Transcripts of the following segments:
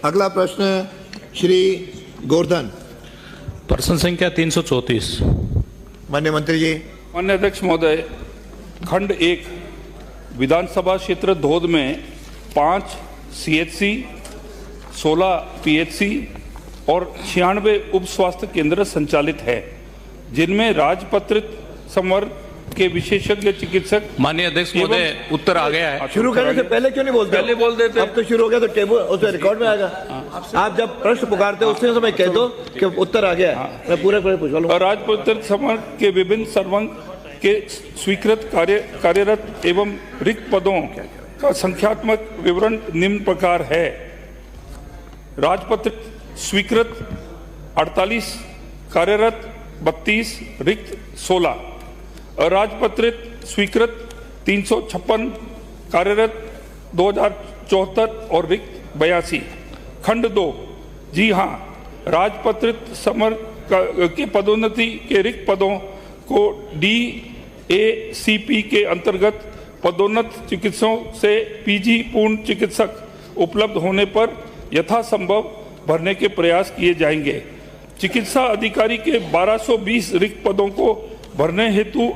अगला प्रश्न श्री गोवर्धन। प्रश्न संख्या 334। माननीय मंत्री जी। माननीय अध्यक्ष महोदय, खंड 1 विधानसभा क्षेत्र धोद में 5 CHC, 16 PHC और 96 उप स्वास्थ्य केंद्र संचालित है, जिनमें राजपत्रित संवर्ग के विशेषज्ञ चिकित्सक। माननीय अध्यक्ष महोदय, उत्तर आ गया है। शुरू करने से पहले क्यों नहीं बोलते? पहले बोल देते। अब तो शुरू हो गया तो टेबल उसमें रिकॉर्ड में आएगा। आप जब प्रश्न पुकारते हो उसी समय कह दो कि उत्तर आ गया है। मैं पूरे पूछ लूँ। राजपत्रित संवर्ग के विभिन्न संवर्ग के स्वीकृत कार्यरत एवं रिक्त पदों का संख्यात्मक विवरण निम्न प्रकार है। राजपत्रित स्वीकृत 48, कार्यरत 32, रिक्त 16। अराजपत्रित स्वीकृत 356, कार्यरत 2074 और रिक्त 82। खंड 2, जी हाँ, राजपत्रित समर के पदोन्नति के रिक्त पदों को DACP के अंतर्गत पदोन्नत चिकित्सकों से PG पूर्ण चिकित्सक उपलब्ध होने पर यथासंभव भरने के प्रयास किए जाएंगे। चिकित्सा अधिकारी के 1220 रिक्त पदों को भरने हेतु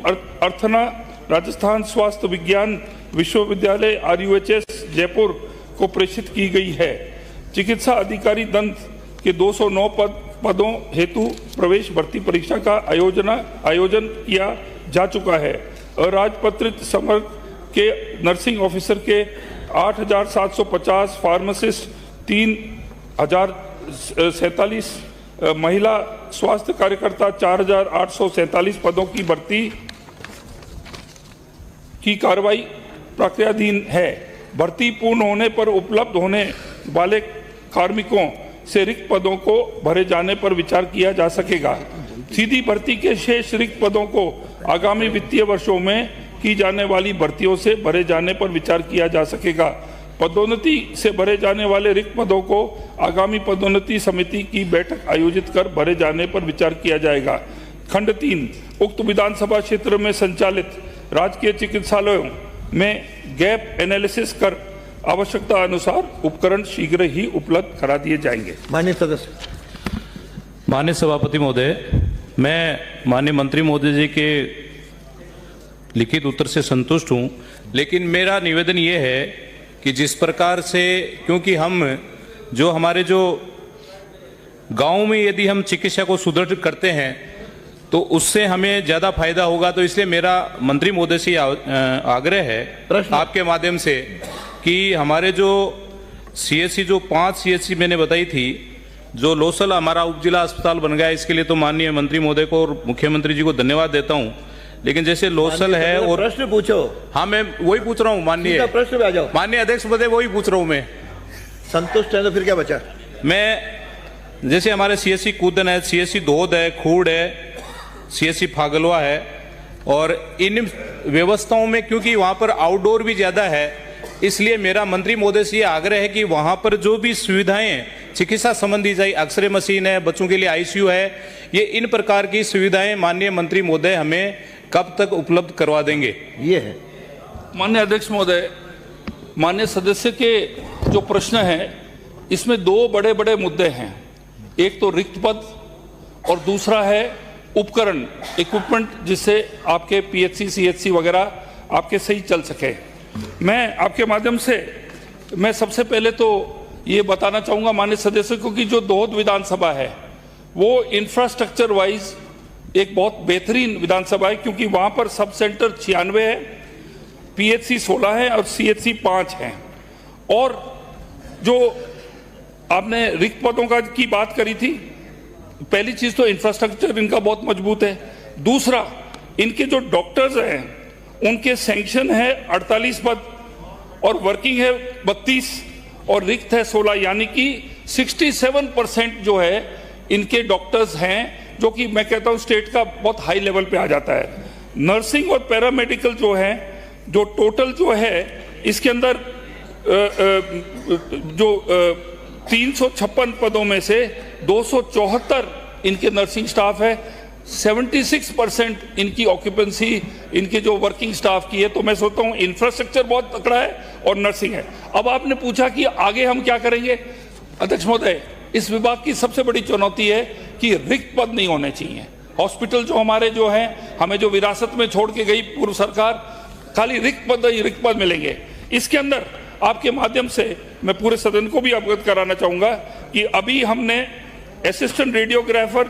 अर्थना राजस्थान स्वास्थ्य विज्ञान विश्वविद्यालय RUHS जयपुर को प्रेषित की गई है। चिकित्सा अधिकारी दंत के 209 पदों हेतु प्रवेश भर्ती परीक्षा का आयोजन किया जा चुका है। अराजपत्रित समर्ग के नर्सिंग ऑफिसर के 8750, फार्मासिस्ट 3047, महिला स्वास्थ्य कार्यकर्ता 4847 पदों की भर्ती की कार्रवाई प्रक्रियाधीन है। भर्ती पूर्ण होने पर उपलब्ध होने वाले कार्मिकों से रिक्त पदों को भरे जाने पर विचार किया जा सकेगा। सीधी भर्ती के शेष रिक्त पदों को आगामी वित्तीय वर्षों में की जाने वाली भर्तियों से भरे जाने पर विचार किया जा सकेगा। पदोन्नति से भरे जाने वाले रिक्त पदों को आगामी पदोन्नति समिति की बैठक आयोजित कर भरे जाने पर विचार किया जाएगा। खंड 3, उक्त विधानसभा क्षेत्र में संचालित राजकीय चिकित्सालयों में गैप एनालिसिस कर आवश्यकता अनुसार उपकरण शीघ्र ही उपलब्ध करा दिए जाएंगे। माननीय सदस्य। माननीय सभापति महोदय, मैं माननीय मंत्री महोदय जी के लिखित उत्तर से संतुष्ट हूं, लेकिन मेरा निवेदन ये है कि जिस प्रकार से, क्योंकि हम हमारे गांव में यदि हम चिकित्सा को सुदृढ़ करते हैं तो उससे हमें ज़्यादा फायदा होगा। तो इसलिए मेरा मंत्री महोदय से आग्रह है आपके माध्यम से कि हमारे CHC 5 CHC मैंने बताई थी, जो लोसल हमारा उपजिला अस्पताल बन गया, इसके लिए तो माननीय मंत्री महोदय को और मुख्यमंत्री जी को धन्यवाद देता हूं। लेकिन जैसे लोसल है और प्रश्न पूछो। हाँ, मैं वही पूछ रहा हूँ माननीय प्रश्न पे आ जाओ। माननीय अध्यक्ष महोदय, वही पूछ रहा हूँ मैं। संतुष्ट है तो फिर क्या बचा? मैं जैसे हमारे CHC कूदन है, CHC धोद है, खूड़ है, CHC फागलवा है, और इन व्यवस्थाओं में क्योंकि वहाँ पर आउटडोर भी ज़्यादा है, इसलिए मेरा मंत्री महोदय से ये आग्रह है कि वहाँ पर जो भी सुविधाएं चिकित्सा संबंधी, चाहे एक्सरे मशीन है, बच्चों के लिए ICU है, ये इन प्रकार की सुविधाएं माननीय मंत्री महोदय हमें कब तक उपलब्ध करवा देंगे? ये है। माननीय अध्यक्ष महोदय, माननीय सदस्य के जो प्रश्न है इसमें 2 बड़े बड़े मुद्दे हैं। एक तो रिक्त पद और दूसरा है उपकरण, इक्विपमेंट, जिससे आपके PHC CHC वगैरह आपके सही चल सके। मैं आपके माध्यम से मैं सबसे पहले तो ये बताना चाहूँगा माननीय सदस्य को कि जो दोहद विधानसभा है वो इंफ्रास्ट्रक्चर वाइज एक बहुत बेहतरीन विधानसभा है, क्योंकि वहाँ पर सब सेंटर 96 है, PHC 16 है और CHC 5 है। और जो आपने रिक्त पदों की बात करी थी, पहली चीज़ तो इंफ्रास्ट्रक्चर इनका बहुत मजबूत है। दूसरा, इनके जो डॉक्टर्स हैं उनके सैंक्शन है 48 पद और वर्किंग है 32 और रिक्त है 16, यानी कि 67% जो है इनके डॉक्टर्स हैं, जो कि मैं कहता हूं स्टेट का बहुत हाई लेवल पे आ जाता है। नर्सिंग और पैरामेडिकल जो है, जो टोटल जो है इसके अंदर 356 पदों में से 274 इनके नर्सिंग स्टाफ है, 76% इनकी ऑक्यूपेंसी इनके जो वर्किंग स्टाफ की है। तो मैं सोचता हूँ इंफ्रास्ट्रक्चर बहुत तकड़ा है और नर्सिंग है। अब आपने पूछा कि आगे हम क्या करेंगे, अध्यक्ष महोदय, इस विभाग की सबसे बड़ी चुनौती है कि रिक्त पद नहीं होने चाहिए। हॉस्पिटल जो हमारे जो हैं, हमें जो विरासत में छोड़ के गई पूर्व सरकार, खाली रिक्त पद मिलेंगे। इसके अंदर आपके माध्यम से मैं पूरे सदन को भी अवगत कराना चाहूंगा कि अभी हमने असिस्टेंट रेडियोग्राफर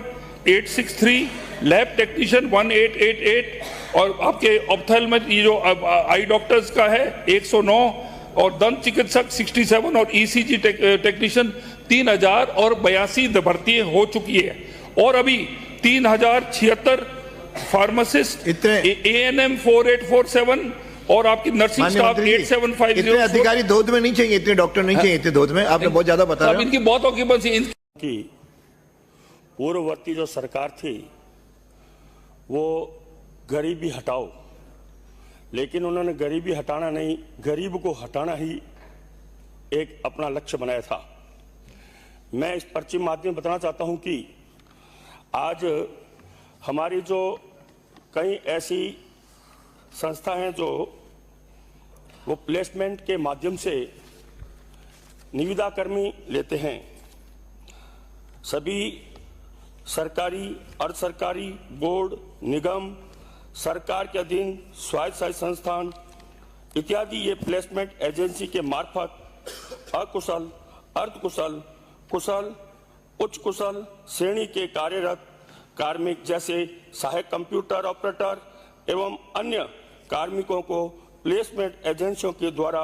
863, लैब टेक्नीशियन 1888 और आपके ऑप्थेल्मेट ये जो आई डॉक्टर्स का है 109 और दंत चिकित्सक 67 और ईसीजी टेक्नीशियन 3082 भर्ती हो चुकी है और अभी 3076 फार्मासिस्ट, ANM 4847 और आपकी नर्सिंग स्टाफ 8750। इतने अधिकारी धोध में नहीं चाहिए, इतने डॉक्टर नहीं चाहिए इतने धोध में, आपने बहुत ज्यादा बता रहे हो। इनकी बहुत ऑक्यूपेंसी की पूर्ववर्ती जो सरकार थी वो गरीबी हटाओ, लेकिन उन्होंने गरीबी हटाना नहीं, गरीब को हटाना ही एक अपना लक्ष्य बनाया था। मैं इस पर्ची माध्यम बताना चाहता हूं कि आज हमारी जो कई ऐसी संस्था हैं जो वो प्लेसमेंट के माध्यम से निविदा कर्मी लेते हैं। सभी सरकारी, अर्ध सरकारी, बोर्ड, निगम, सरकार के अधीन स्वायत्त संस्थान इत्यादि ये प्लेसमेंट एजेंसी के मार्फत अकुशल, अर्धकुशल, कुशल, उच्च कुशल श्रेणी के कार्यरत कार्मिक जैसे सहायक कंप्यूटर ऑपरेटर एवं अन्य कार्मिकों को प्लेसमेंट एजेंसियों के द्वारा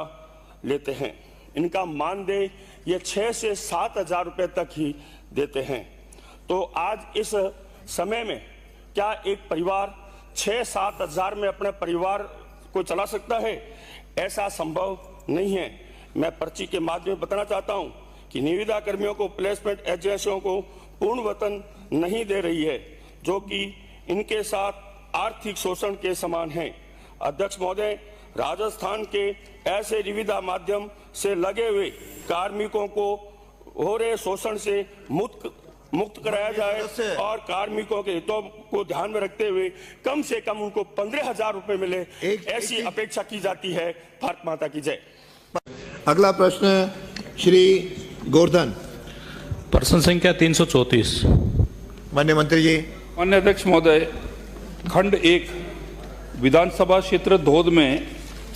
लेते हैं। इनका मानदेय ये 6 से 7 हजार रुपए तक ही देते हैं। तो आज इस समय में क्या एक परिवार 6-7 हजार में अपने परिवार को चला सकता है? ऐसा संभव नहीं है। मैं पर्ची के माध्यम में बताना चाहता हूं कि निविदा कर्मियों को प्लेसमेंट एजेंसियों को पूर्ण वेतन नहीं दे रही है, जो कि इनके साथ आर्थिक शोषण के समान है। अध्यक्ष महोदय, राजस्थान के ऐसे निविदा माध्यम से लगे हुए कार्मिकों को हो रहे शोषण से मुक्त कराया जाए और कार्मिकों के हितों को ध्यान में रखते हुए कम से कम उनको 15,000 रुपए मिले, ऐसी अपेक्षा की जाती है। भारत माता की जय। अगला प्रश्न श्री गोवर्धन। प्रश्न संख्या 334। माननीय मंत्री जी। माननीय अध्यक्ष महोदय, खंड 1 विधानसभा क्षेत्र धोद में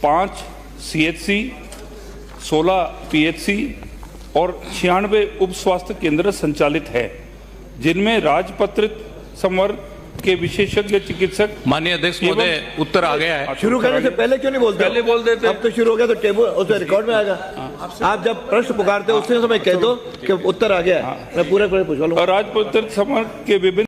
5 CHC, 16 PHC और 96 उप स्वास्थ्य केंद्र संचालित है, जिनमें राजपत्रित संवर्ग के विशेषज्ञ चिकित्सक। माननीय अध्यक्ष महोदय, उत्तर आ गया है। शुरू करने से पहले क्यों नहीं बोलते? पहले बोल देते। अब तो शुरू हो गया तो टेबल उसे रिकॉर्ड में आएगा। आप जब प्रश्न पुकारते हो उसी समय कह दो कि उत्तर आ गया है। मैं पूरा पूछवा लूंगा। राजपत्रित संवर्ग के विभिन्न